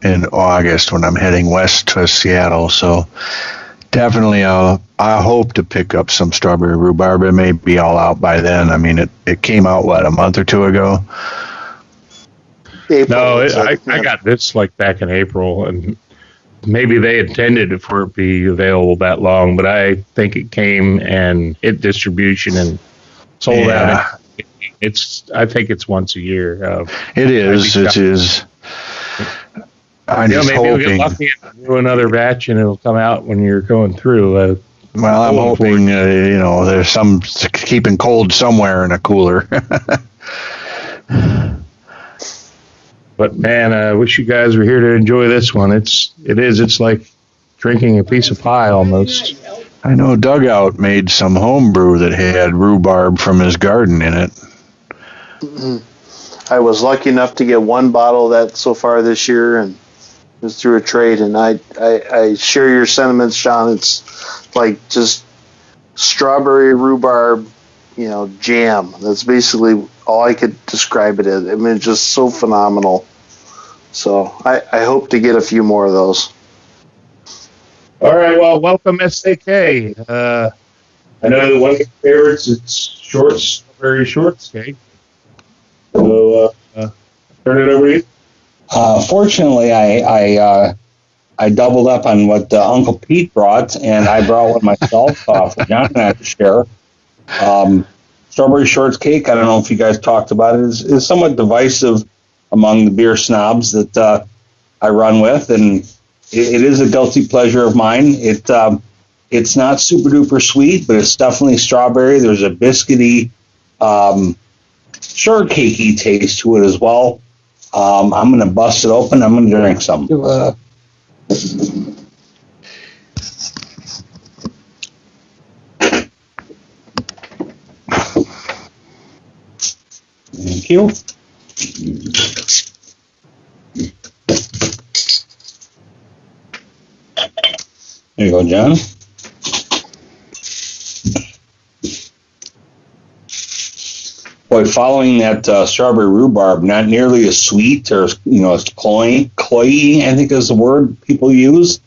in August when I'm heading west to Seattle. So definitely I hope to pick up some strawberry rhubarb. It may be all out by then. I mean, it came out, a month or two ago? No, I got this back in April, and maybe they intended for it to be available that long, but I think it came and hit distribution and sold out. I think it's once a year. It is. I'm just maybe hoping. We'll get lucky and do another batch, and it'll come out when you're going through. Well, I'm hoping, there's some keeping cold somewhere in a cooler. But man, I wish you guys were here to enjoy this one. It's like drinking a piece of pie almost. I know Dugout made some homebrew that had rhubarb from his garden in it. I was lucky enough to get one bottle of that so far this year, and it was through a trade. And I share your sentiments, John. It's like just strawberry rhubarb, jam. That's basically all I could describe it as. I mean, it's just so phenomenal. So I hope to get a few more of those. All right, well, welcome SAK. I know that one of your favorites is strawberry shortcake. So turn it over to you. Fortunately, I doubled up on what Uncle Pete brought, and I brought one myself for John and I to share. Strawberry shortcake, I don't know if you guys talked about it, is somewhat divisive among the beer snobs that I run with, and it is a guilty pleasure of mine. It's not super duper sweet, but it's definitely strawberry. There's a biscuity, shortcakey taste to it as well. I'm going to bust it open. I'm going to drink some. Thank you. There you go, John. Boy, following that strawberry rhubarb, not nearly as sweet or as cloying, I think is the word people use.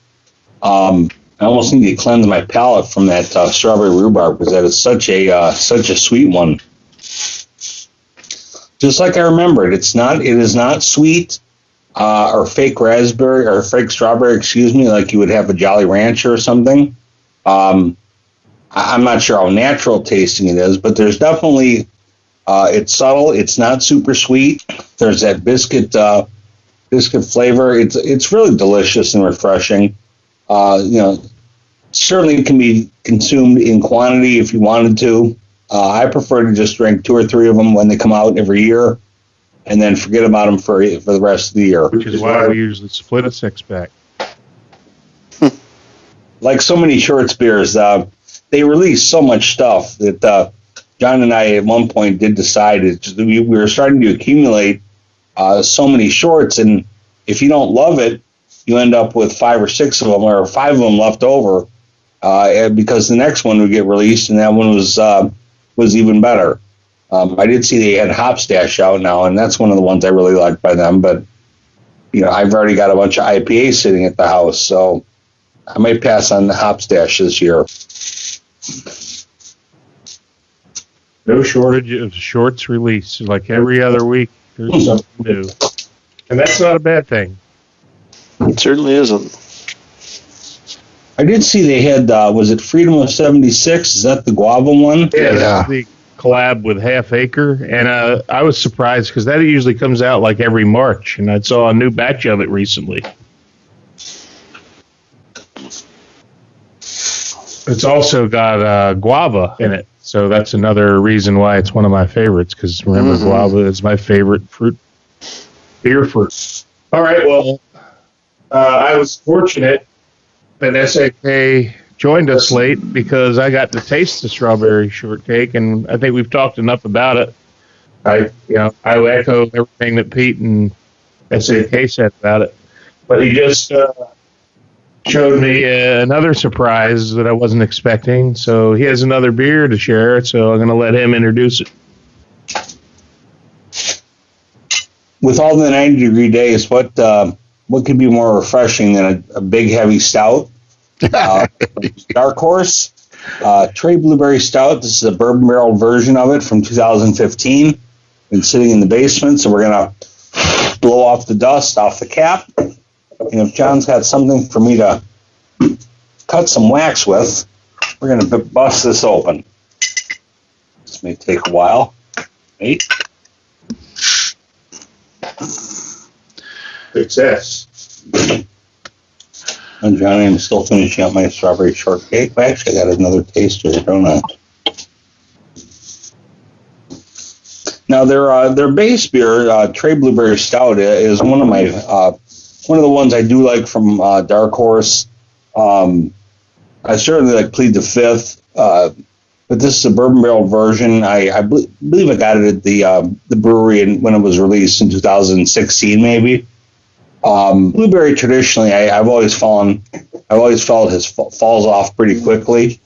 I almost need to cleanse my palate from that strawberry rhubarb because that is such a sweet one. Just like I remembered, it is not sweet or fake raspberry or fake strawberry, like you would have a Jolly Rancher or something. I'm not sure how natural tasting it is, but there's definitely it's subtle. It's not super sweet. There's that biscuit flavor. It's really delicious and refreshing. Certainly can be consumed in quantity if you wanted to. I prefer to just drink 2 or 3 of them when they come out every year, and then forget about them for the rest of the year. Which is why we usually split a 6-pack. Like so many shorts beers, they release so much stuff that John and I at one point did decide we were starting to accumulate so many shorts, and if you don't love it, you end up with 5 or 6 of them, or 5 of them left over, because the next one would get released, and that one was even better. I did see they had Hopstash out now, and that's one of the ones I really like by them. But I've already got a bunch of IPAs sitting at the house, so I might pass on the Hopstash this year. No shortage of shorts release, like every other week. There's something new. And that's not a bad thing. It certainly isn't. I did see they had, was it Freedom of 76? Is that the guava one? Yeah. That's the collab with Half Acre. And I was surprised because that usually comes out like every March. And I saw a new batch of it recently. It's also got guava in it. So that's another reason why it's one of my favorites. Because remember, guava is my favorite beer fruit. All right, well, I was fortunate that SAK joined us late because I got to taste the strawberry shortcake, and I think we've talked enough about it. I echo everything that Pete and SAK said about it. But he just showed me another surprise that I wasn't expecting. So he has another beer to share, so I'm going to let him introduce it. With all the 90-degree days, what could be more refreshing than a big, heavy stout? Dark Horse, Trey Blueberry Stout. This is a bourbon barrel version of it from 2015. Been sitting in the basement, so we're going to blow off the dust off the cap. And if John's got something for me to cut some wax with, we're going to bust this open. This may take a while. Wait. Success. And Johnny, I'm still finishing up my strawberry shortcake. I actually got another taster, don't I? Now their base beer, Trey Blueberry Stout, is one of the ones I do like from Dark Horse. I certainly like Plead the Fifth, but this is a bourbon barrel version. I believe I got it at the brewery when it was released in 2016, maybe. Blueberry traditionally, I've always felt it falls off pretty quickly,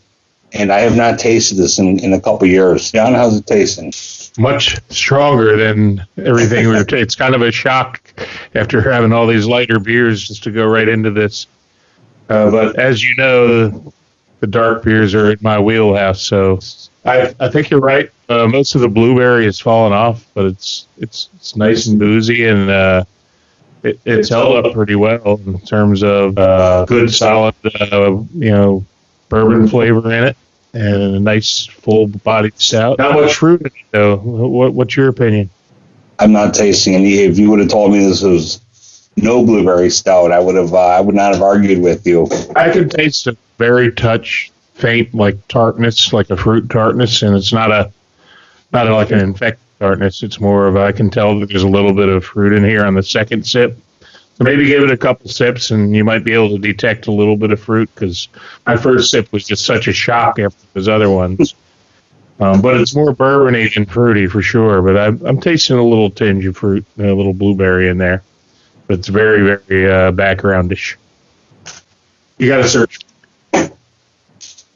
and I have not tasted this in a couple years. John, how's it tasting? Much stronger than everything we were tasting. It's kind of a shock after having all these lighter beers just to go right into this. But as you know, the dark beers are in my wheelhouse, so I think you're right. Most of the blueberry has fallen off, but it's nice and boozy, and it's held up pretty well in terms of good, solid, bourbon flavor in it, and a nice full-bodied stout. Not much fruit in it, though. What's your opinion? I'm not tasting any. If you would have told me this was no blueberry stout, I would not have argued with you. I can taste a very faint, like tartness, like a fruit tartness, and it's not like an infected tartness. It's more of I can tell that there's a little bit of fruit in here on the second sip. So maybe give it a couple sips, and you might be able to detect a little bit of fruit, because my first sip was just such a shock after those other ones. But it's more bourbony than fruity for sure. But I'm tasting a little tinge of fruit, a little blueberry in there. But it's very, very backgroundish. You got to search. And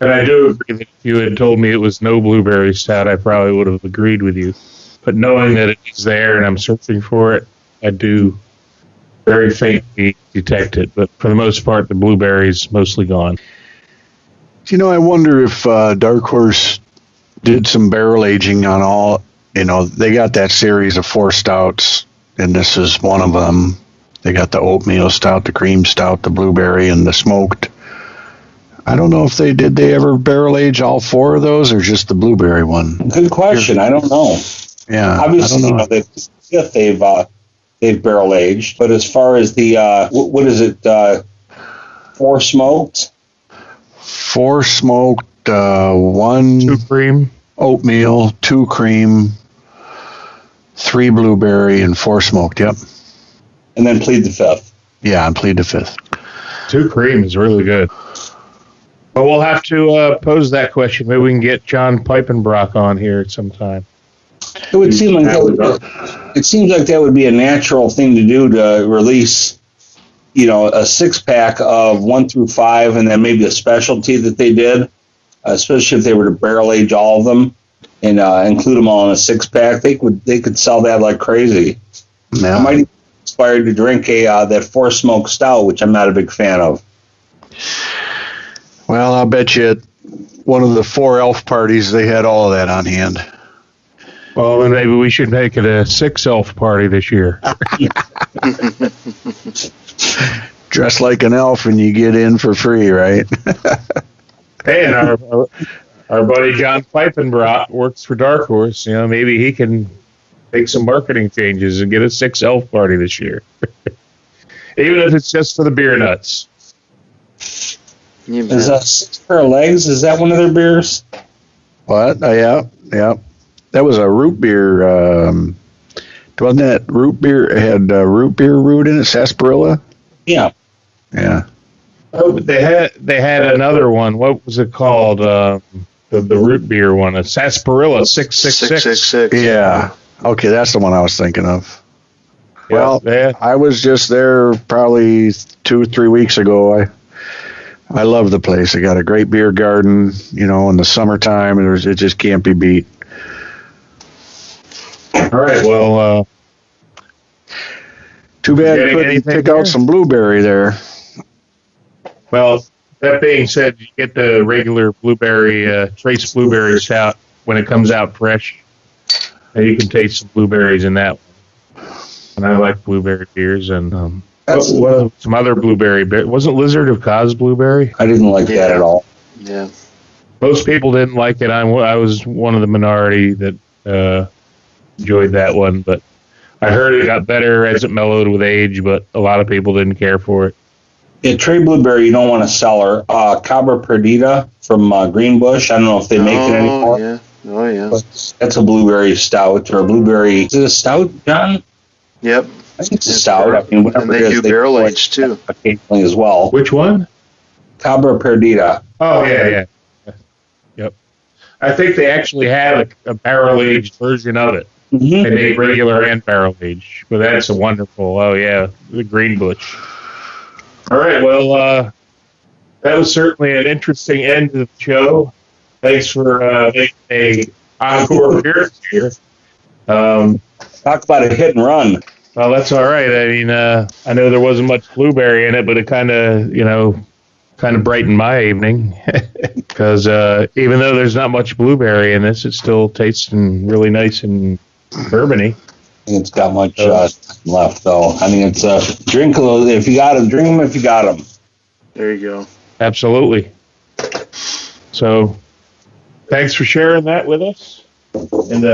I do agree that if you had told me it was no blueberry stout, I probably would have agreed with you. But knowing that it's there and I'm searching for it, I do very faintly detect it. But for the most part, the blueberry's mostly gone. I wonder if Dark Horse did some barrel aging on all. They got that series of 4 stouts, and this is one of them. They got the oatmeal stout, the cream stout, the blueberry, and the smoked. I don't know if they ever barrel age all 4 of those, or just the blueberry one. Good question. I don't know. Yeah, obviously, they've barrel aged, but as far as the what is it? 4 smoked. 4 smoked. 1 2 cream, oatmeal, 2 cream, 3 blueberry, and 4 smoked. Yep. And then Plead the Fifth. Yeah, and Plead the Fifth. 2 cream is really good. But we'll have to pose that question. Maybe we can get John Piepenbrock on here at some time. It would seem like that would be a natural thing to do, to release, a 6-pack of 1 through 5, and then maybe a specialty that they did, especially if they were to barrel age all of them and include them all in a 6-pack. They could sell that like crazy. Yeah. I might be inspired to drink that 4 smoke stout, which I'm not a big fan of. Well, I'll bet you at one of the 4 elf parties they had all of that on hand. Well, then maybe we should make it a 6 elf party this year. Dress like an elf and you get in for free, right? Hey, and our buddy John Pfeifenbrot works for Dark Horse. You know, maybe he can make some marketing changes and get a 6 elf party this year. Even if it's just for the beer nuts. Is that 6 pair of legs? Is that one of their beers? What? Yeah. That was a root beer. Wasn't that root beer? It had root beer root in it, sarsaparilla? Yeah. Yeah. Oh, but they had another one. What was it called? The root beer one. A sarsaparilla 666. 666. Yeah. Okay, that's the one I was thinking of. Yeah, Well, I was just there probably 2 or 3 weeks ago. I love the place. They got a great beer garden, you know, in the summertime. It just can't be beat. All right, well, Too bad Getting you couldn't anything pick there? out some blueberry there. well, that being said, you get the regular blueberry, trace blueberry stout when it comes out fresh. And you can taste some blueberries in that one. And I like blueberry beers and some other blueberry beer. Wasn't Lizard of Cos blueberry? I didn't like that at all. Yeah. Most people didn't like it. I was one of the minority that enjoyed that one, but I heard it got better as it mellowed with age, but a lot of people didn't care for it. Yeah, Trey Blueberry, you don't want to sell her. Cabra Perdita from Greenbush. I don't know if they make it anymore. Yeah. Oh, yeah. But that's a blueberry stout or a blueberry. Is it a stout, John? Yep. I think it's a stout. I mean, whatever And it they is, do barrel put aged, too. occasionally as well. Which one? Cabra Perdita. Oh, yeah. Yep. I think they actually had a barrel-aged version of it. Mm-hmm. They made regular and barrel-aged. But that's a wonderful, the Greenbush. All right, well, that was certainly an interesting end to the show. Thanks for making a encore appearance here. Talk about a hit and run. Well, that's all right. I mean, I know there wasn't much blueberry in it, but it kind of brightened my evening because even though there's not much blueberry in this, it still tastes really nice and bourbony. I think it's got much left, though. I mean, it's drink those if you got them. Drink them if you got them. There you go. Absolutely. So, thanks for sharing that with us. And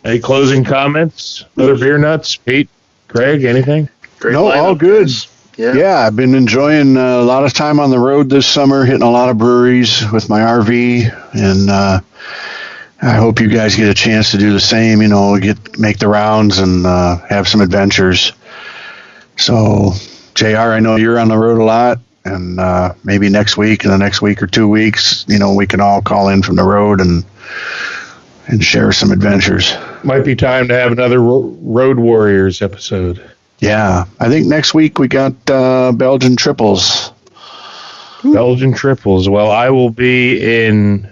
any closing comments? Other beer nuts? Pete, Craig, anything? Great No, lineup, all good. guys. Yeah. Yeah, I've been enjoying a lot of time on the road this summer, hitting a lot of breweries with my RV, and I hope you guys get a chance to do the same. You know, make the rounds and have some adventures. So, JR, I know you're on the road a lot, and maybe next week, in the next week or 2 weeks, you know, we can all call in from the road and share some adventures. Might be time to have another Road Warriors episode. Yeah, I think next week we got Belgian triples. Belgian triples. Well, I will be in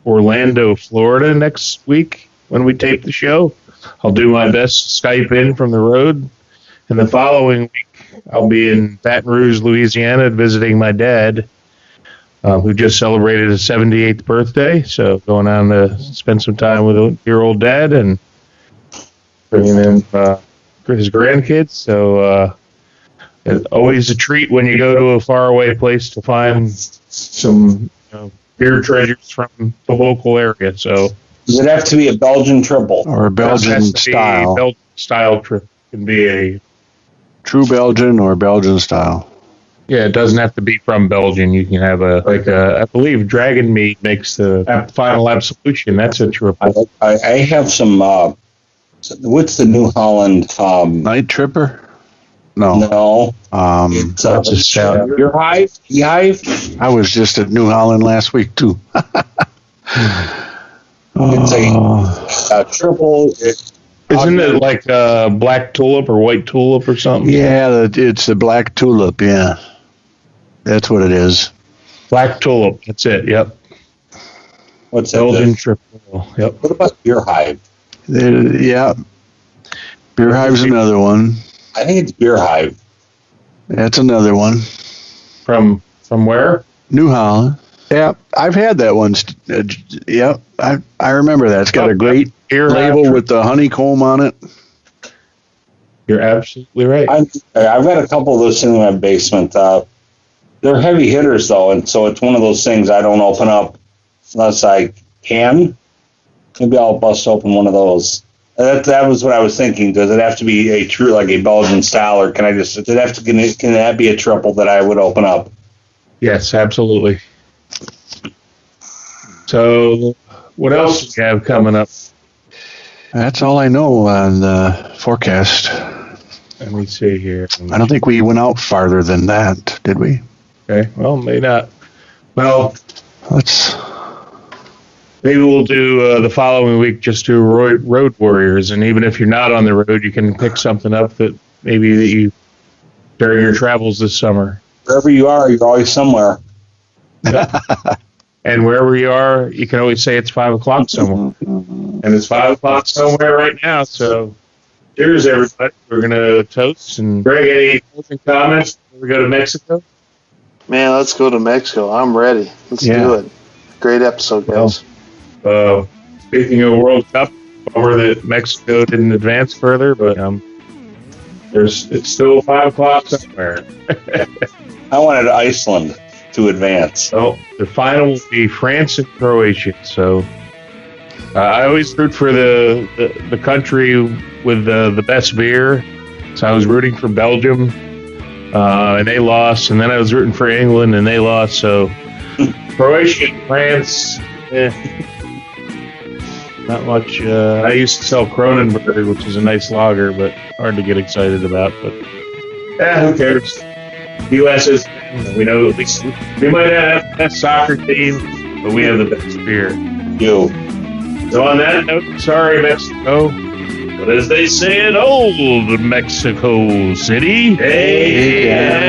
Orlando, Florida next week when we tape the show. I'll do my best to Skype in from the road. And the following week, I'll be in Baton Rouge, Louisiana, visiting my dad, who just celebrated his 78th birthday. So going on to spend some time with your old dad and bringing in his grandkids. So it's always a treat when you go to a faraway place to find some beer treasures from the local area. So Does it have to be a Belgian triple? Or a Belgian style. Belgian style trip can be a True Belgian or Belgian style. Yeah, it doesn't have to be from Belgium. You can have I believe Dragon Meat makes the Final Absolution. That's a triple. I have some. What's the New Holland? Night Tripper? No. No. It's That's a stout. Your Hive? Hive? I was just at New Holland last week, too. It's a triple. Isn't it like black tulip or white tulip or something? Yeah, it's the Black Tulip, yeah. That's what it is. Black tulip. That's it. Yep. What's that? Belgian triple. Yep. What about Beer Hive? Yeah. Beer Hive's another one. I think it's Beer Hive. That's another one. From where? New Holland. Yeah, I've had that one. Yeah, I remember that. It's got a great label with the honeycomb on it. You're absolutely right. I've got a couple of those in my basement. They're heavy hitters, though, and so it's one of those things I don't open up unless I can. Maybe I'll bust open one of those. That was what I was thinking. Does it have to be a true, like a Belgian style, or can that be a triple that I would open up? Yes, absolutely. So, what else do you have coming up? That's all I know on the forecast. Let me see here. I don't think we went out farther than that, did we? Okay, well, maybe not. Well, maybe we'll do the following week, just do Road Warriors, and even if you're not on the road, you can pick something up that you during your travels this summer. Wherever you are, you're always somewhere. And wherever you are, you can always say it's 5 o'clock somewhere. And it's 5 o'clock somewhere right now, so cheers, everybody. We're going to toast. And Greg, any closing comments before we go to Mexico? Man, let's go to Mexico. I'm ready. Let's do it. Great episode, guys. Speaking of World Cup, bummer that Mexico didn't advance further, but it's still 5 o'clock somewhere. I wanted Iceland to advance. So the final will be France and Croatia. So I always root for the country with the best beer. So I was rooting for Belgium, and they lost. And then I was rooting for England, and they lost. So Croatia and France, not much. I used to sell Kronenberg, which is a nice lager, but hard to get excited about. But who cares? The U.S. is, we know at least we might have the best soccer team, but we have the best beer. So on that note, sorry, Mexico. But as they say in old Mexico City, amen.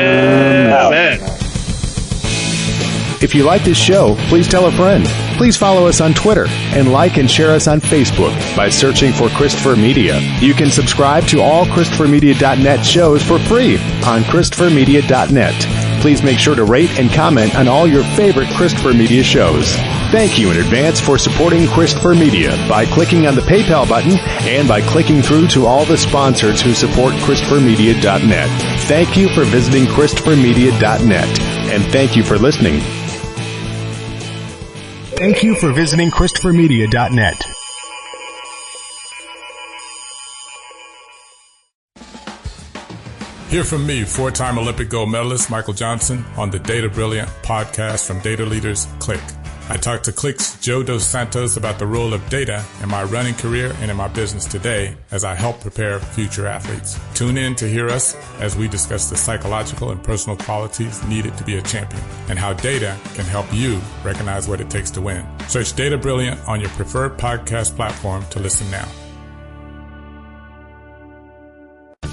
If you like this show, please tell a friend. Please follow us on Twitter and like and share us on Facebook by searching for Christopher Media. You can subscribe to all ChristopherMedia.net shows for free on ChristopherMedia.net. Please make sure to rate and comment on all your favorite Christopher Media shows. Thank you in advance for supporting Christopher Media by clicking on the PayPal button and by clicking through to all the sponsors who support ChristopherMedia.net. Thank you for visiting ChristopherMedia.net, and thank you for listening. Thank you for visiting ChristopherMedia.net. Hear from me, 4-time Olympic gold medalist Michael Johnson, on the Data Brilliant podcast from data leaders Click. I talked to Click's Joe Dos Santos about the role of data in my running career and in my business today as I help prepare future athletes. Tune in to hear us as we discuss the psychological and personal qualities needed to be a champion and how data can help you recognize what it takes to win. Search Data Brilliant on your preferred podcast platform to listen now.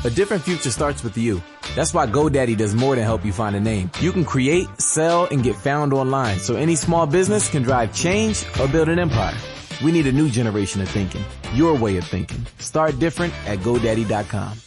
A different future starts with you. That's why GoDaddy does more than help you find a name. You can create, sell, and get found online, so any small business can drive change or build an empire. We need a new generation of thinking. Your way of thinking. Start different at GoDaddy.com.